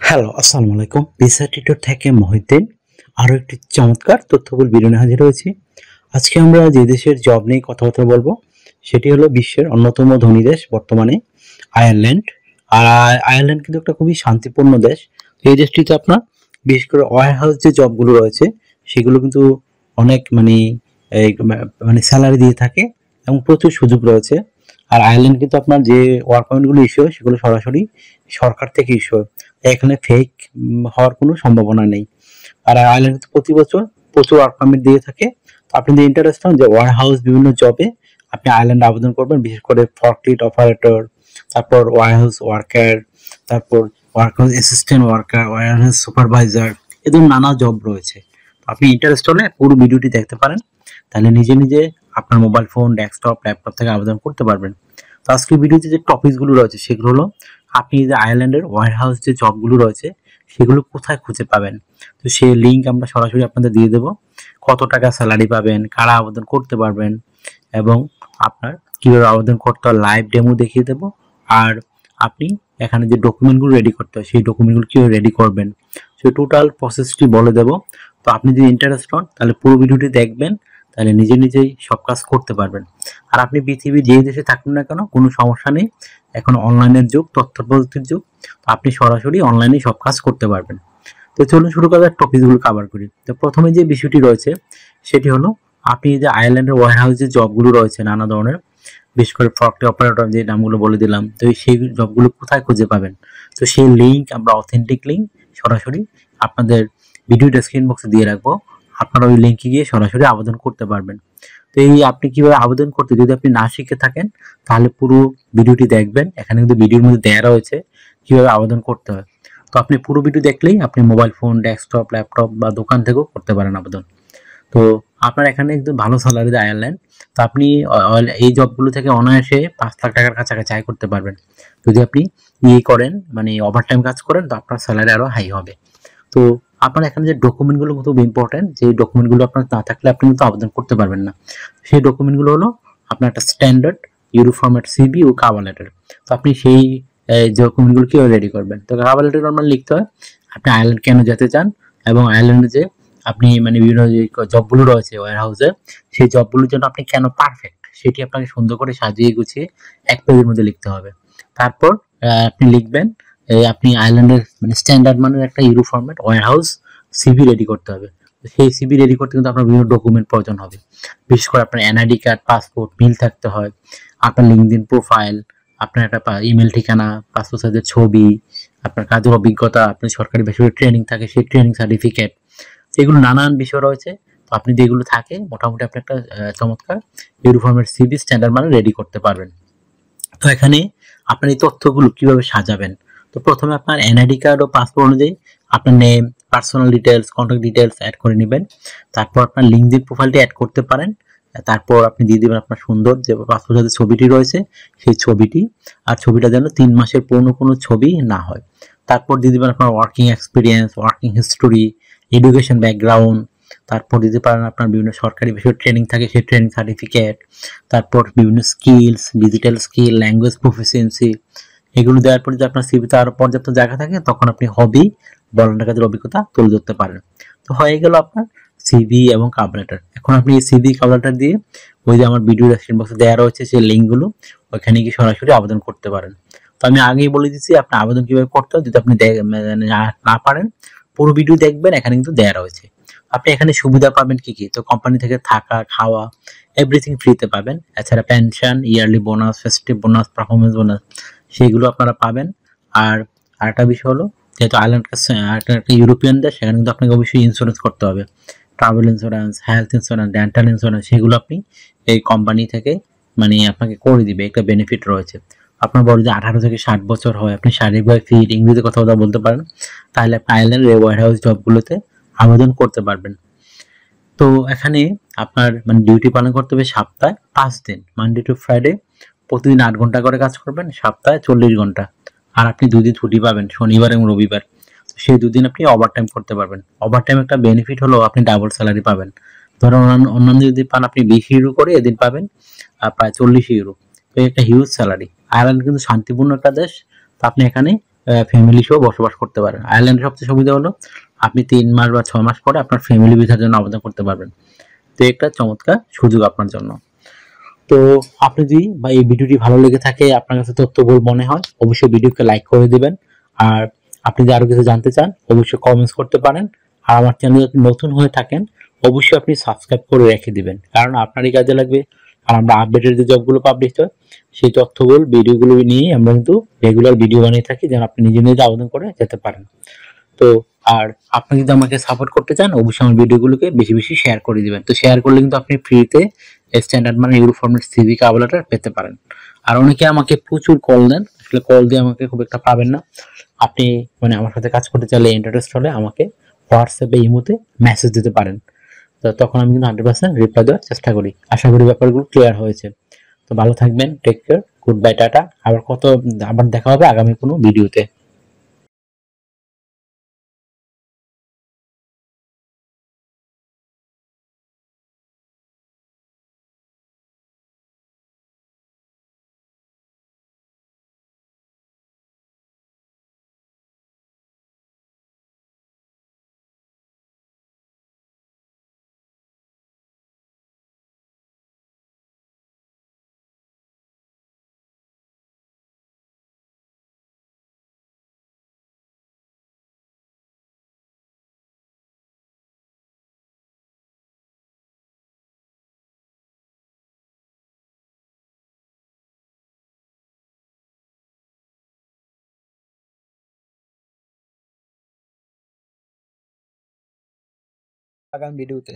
Hello, আসসালামু আলাইকুম। Visa tutor থেকে মহিউদ্দিন আরও একটি চমৎকার তথ্যবহুল ভিডিও নিয়ে হাজির হয়েছি। আজকে আমরা যে দেশের জব নিয়ে কথাবার্তা বলবো সেটি হলো বিশ্বের অন্যতম ধনী দেশ বর্তমানে আয়ারল্যান্ড। আর আয়ারল্যান্ড কিন্তু একটা খুবই শান্তিপূর্ণ দেশ। এই দেশটিতে আপনার বিশেষ করে ওয়্যার হাউস যে জবগুলো রয়েছে সেগুলো কিন্তু অনেক মানে স্যালারি দিয়ে থাকে এবং প্রচুর সুযোগ রয়েছে। আর আয়ারল্যান্ড কিন্তু আপনার যে ওয়ার্ক পারমিটগুলো ইস্যু হয় সেগুলো সরাসরি সরকার থেকে ইস্যু হয়। এখানে ফেক হওয়ার কোনো সম্ভাবনা নেই। আর আয়ারল্যান্ড কিন্তু প্রতি বছর প্রচুর ওয়ার্ক পারমিট দিয়ে থাকে। তো আপনি যদি ইন্টারেস্ট হন যে ওয়ার হাউস বিভিন্ন জবে আপনি আয়ারল্যান্ডে আবেদন করবেন, বিশেষ করে ফর্কলিফট অপারেটর, তারপর ওয়ার হাউস ওয়ার্কার, তারপর warehouse assistant worker, warehouse supervisor, এ ধরনের নানা জব রয়েছে। তো আপনি ইন্টারেস্ট হলে পুরো ভিডিওটি দেখতে পারেন, তাহলে নিজে নিজে আপনার মোবাইল ফোন, ডেস্কটপ, ল্যাপটপ থেকে আবেদন করতে পারবেন। তো আজকের ভিডিওতে যে টপিকসগুলো রয়েছে সেগুলো হলো আপনি যে আয়ারল্যান্ডের ওয়্যার হাউস যে জবগুলো রয়েছে সেগুলো কোথায় খুঁজে পাবেন। তো সেই লিঙ্ক আমরা সরাসরি আপনাদের দিয়ে দেবো। কত টাকা স্যালারি পাবেন, কারা আবেদন করতে পারবেন এবং আপনার কীভাবে আবেদন করতে হয় লাইভ ডেমো দেখিয়ে দেবো। আর আপনি এখানে যে ডকুমেন্টগুলো রেডি করতে হয় সেই ডকুমেন্টগুলো কীভাবে রেডি করবেন সেই টোটাল প্রসেসটি বলে দেবো। তো আপনি যদি ইন্টারেস্ট হন তাহলে পুরো ভিডিওটি দেখবেন, তাহলে নিজে নিজেই সব কাজ করতে পারবেন। আর আপনি পৃথিবীর যে দেশে থাকুন না কেন কোনো সমস্যা নেই, এখন অনলাইনের যুগ, তথ্য প্রযুক্তির যুগ। তো আপনি সরাসরি অনলাইনে সব কাজ করতে পারবেন। তো চলুন শুরু করার টপিকগুলো কভার করি। তো প্রথমে যে বিষয়টি রয়েছে সেটি হলো আপনি যে আয়ারল্যান্ডের ওয়্যার হাউস যে জবগুলো রয়েছে নানা ধরনের, বিশেষ করে ফর্কলিফট অপারেটর যে নামগুলো বলে দিলাম, তো সেই জবগুলো কোথায় খুঁজে পাবেন। তো সেই লিঙ্ক আমরা অথেন্টিক লিঙ্ক সরাসরি আপনাদের ভিডিও ডেসক্রিপশন বক্সে দিয়ে রাখবো। আপনারা ওই লিঙ্কে গিয়ে সরাসরি আবেদন করতে পারবেন। তো এই আপনি কিভাবে আবেদন করতে, যদি আপনি না শিখে থাকেন তাহলে পুরো ভিডিওটি দেখবেন। এখানে কিন্তু ভিডিওর মধ্যে দেওয়া রয়েছে কিভাবে আবেদন করতে হয়। তো আপনি পুরো ভিডিও দেখলেই আপনি মোবাইল ফোন, ডেস্কটপ, ল্যাপটপ বা দোকান থেকেও করতে পারেন আবেদন। তো আপনার এখানে একদম ভালো স্যালারি দেয় আয়ারল্যান্ড। তো আপনি এই জবগুলো থেকে অনায়াসে ৫ লাখ টাকার কাছাকাছি আয় করতে পারবেন। যদি আপনি করেন, মানে ওভারটাইম কাজ করেন, তো আপনার স্যালারি আরও হাই হবে। তো আপনার এখানে যে ডকুমেন্টগুলো খুব ইম্পর্টেন্ট, যে ডকুমেন্টগুলো আপনার না থাকলে আপনি কিন্তু আবেদন করতে পারবেন না। সেই ডকুমেন্টগুলো হলো আপনার একটা স্ট্যান্ডার্ড ইউরো ফরম্যাট সিভি ও কাভার লেটার। তো আপনি সেই ডকুমেন্টগুলো কীভাবে রেডি করবেন। তো কাভার লেটার নর্মাল লিখতে হয় আপনি আয়ারল্যান্ড কেন যেতে চান এবং আয়ারল্যান্ডে যে আপনি মানে বিভিন্ন যে জবগুলো রয়েছে ওয়্যার হাউসে, সেই জবগুলোর জন্য আপনি কেন পারফেক্ট সেটি আপনাকে সুন্দর করে সাজিয়ে গুছিয়ে এক পেজের মধ্যে লিখতে হবে। তারপর আপনি লিখবেন আপনি আয়ারল্যান্ডের মানে স্ট্যান্ডার্ড মানের একটা ইউরো ফরম্যাট ওয়্যার হাউস সিভি রেডি করতে হবে। সেই সিভি রেডি করতে কিন্তু আপনার বিভিন্ন ডকুমেন্ট প্রয়োজন হবে। বিশেষ করে আপনার এনআইডি কার্ড, পাসপোর্ট, মিল থাকতে হয়, আপনার লিঙ্কডইন প্রোফাইল, আপনার একটা ইমেল ঠিকানা, পাসপোর্ট সাইজের ছবি, আপনার কাজের অভিজ্ঞতা, আপনি সরকারি বেসরকারি ট্রেনিং থাকে সেই ট্রেনিং সার্টিফিকেট, এগুলো নানান বিষয় রয়েছে। তো আপনি যেগুলো থাকে মোটামুটি আপনি একটা চমৎকার ইউরো ফরম্যাট সিভি স্ট্যান্ডার্ড মানে রেডি করতে পারবেন। তো এখানে আপনার এই তথ্যগুলো কিভাবে সাজাবেন। তো প্রথমে আপনার এনআইডি কার্ড ও পাসপোর্ট অনুযায়ী আপনার name, personal details, contact details add করে নেবেন। তারপর আপনার লিঙ্কডইন প্রোফাইলটি অ্যাড করতে পারেন। তারপর আপনি দিয়ে দেবেন আপনার সুন্দর যে পাসপোর্ট সাইজের ছবিটি রয়েছে সেই ছবিটি, আর ছবিটা যেন 3 মাসের পুরনো কোনো ছবি না হয়। তারপর দিয়ে দেবেন আপনার working experience, working history, education background, তারপর দিতে পারেন আপনার বিভিন্ন সরকারি বিষয়ে ট্রেনিং থাকে সেই ট্রেনিং সার্টিফিকেট, তারপর বিভিন্ন skills, digital skill, language proficiency, এগুলো দেওয়ার পরে যদি আপনার সিভিতে আরও পর্যাপ্ত জায়গা থাকে তখন আপনি হবি, ভলান্টিয়ার কাজের অভিজ্ঞতা তুলে ধরতে পারেন। তো হয়ে গেল আপনার সিভি এবং কভার লেটার। এখন আপনি এই সিভি কভার লেটার দিয়ে ওই যে আমার ভিডিও ডেসক্রিপশন বক্সে দেওয়া রয়েছে সেই লিঙ্কগুলো, ওইখানে গিয়ে সরাসরি আবেদন করতে পারেন। তো আমি আগেই বলে দিচ্ছি আপনি আবেদন কিভাবে করতে হয়, যদি আপনি না পারেন পুরো ভিডিও দেখবেন, এখানে কিন্তু দেওয়া রয়েছে। আপনি এখানে সুবিধা পাবেন কি কি, তো কোম্পানি থেকে থাকা, খাওয়া, এভরিথিং ফ্রিতে পাবেন। এছাড়া pension, yearly bonus, festive bonus, performance bonus, সেগুলো আপনারা পাবেন। আর আরেকটা বিষয় হলো যেহেতু আয়ারল্যান্ড একটা ইউরোপিয়ান দেশ, সেখানে কিন্তু আপনাকে অবশ্যই ইন্স্যুরেন্স করতে হবে। Travel insurance, health insurance, dental insurance, সেগুলো আপনি এই কোম্পানি থেকে মানে আপনাকে করে দিবে, একটা বেনিফিট রয়েছে। আপনার বড় যে 18 থেকে 60 বছর হয়, আপনি শারীরিকভাবে ফিট, ইংরেজিতে কথা বলতে পারেন, তাহলে আপনি আয়ারল্যান্ডের ওয়্যার হাউস জবগুলোতে আবেদন করতে পারবেন। তো এখানে আপনার মানে ডিউটি পালন করতে হবে সপ্তাহে 5 দিন, মানডে টু ফ্রাইডে, প্রতিদিন 8 ঘন্টা করে কাজ করবেন, সপ্তাহে 40 ঘন্টা। আর আপনি 2 দিন ছুটি পাবেন, শনিবার এবং রবিবার। সেই 2 দিন আপনি ওভারটাইম করতে পারবেন। ওভারটাইম একটা বেনিফিট হলো আপনি ডাবল স্যালারি পাবেন। ধরুন অন্যান্য যদি পান আপনি 20 ইউরো করে, এদিন পাবেন প্রায় 40 ইউরো। তো একটা হিউজ স্যালারি। আয়ারল্যান্ড কিন্তু শান্তিপূর্ণ একটা দেশ। তো আপনি এখানে ফ্যামিলি সহ বসবাস করতে পারেন। আয়ারল্যান্ডের সবচেয়ে সুবিধা হলো আপনি 3 মাস বা 6 মাস পরে আপনার ফ্যামিলি ভিসার জন্য আবেদন করতে পারবেন। তো একটা চমৎকার সুযোগ আপনার জন্য। তো আপনি যদি বা এই ভিডিওটি ভালো লেগে থাকে, আপনার কাছে তথ্যবহুল মনে হয়, অবশ্যই ভিডিওকে লাইক করে দিবেন। আর আপনি যদি আরো কিছু জানতে চান অবশ্যই কমেন্টস করতে পারেন। আর আমার চ্যানেল যদি নতুন হয়ে থাকেন অবশ্যই আপনি সাবস্ক্রাইব করে রেখে দিবেন, কারণ আপনারই কাজে লাগবে। আর আমরা আপডেটেড যে জবগুলো পাবলিশ হয় সেই তথ্যগুলো ভিডিওগুলো নিয়ে আমরা কিন্তু রেগুলার ভিডিও বানিয়ে থাকি, যেন আপনি নিজে নিজে আবেদন করে যেতে পারেন। তো আর আপনি যদি আমাকে সাপোর্ট করতে চান অবশ্যই আমার ভিডিওগুলোকে বেশি বেশি শেয়ার করে দিবেন। তো শেয়ার করলে কিন্তু আপনি ফ্রিতে স্ট্যান্ডার্ড মানে euro format CV cover letter পেতে পারেন। আর অনেকে আমাকে প্রচুর কল দেন, আসলে কল দিয়ে আমাকে খুব একটা পাবেন না। আপনি মানে আমার সাথে কাজ করতে চাইলে ইন্টারেস্ট হলে আমাকে হোয়াটসঅ্যাপে ইমোতে মেসেজ দিতে পারেন। তো তখন আমি কিন্তু 100% রিপ্লাই দেওয়ার চেষ্টা করি। আশা করি ব্যাপারগুলো ক্লিয়ার হয়েছে। তো ভালো থাকবেন, take care, good bye, tata. আবার দেখা হবে আগামী কোনো ভিডিওতে। আগামী ভিডিওতে।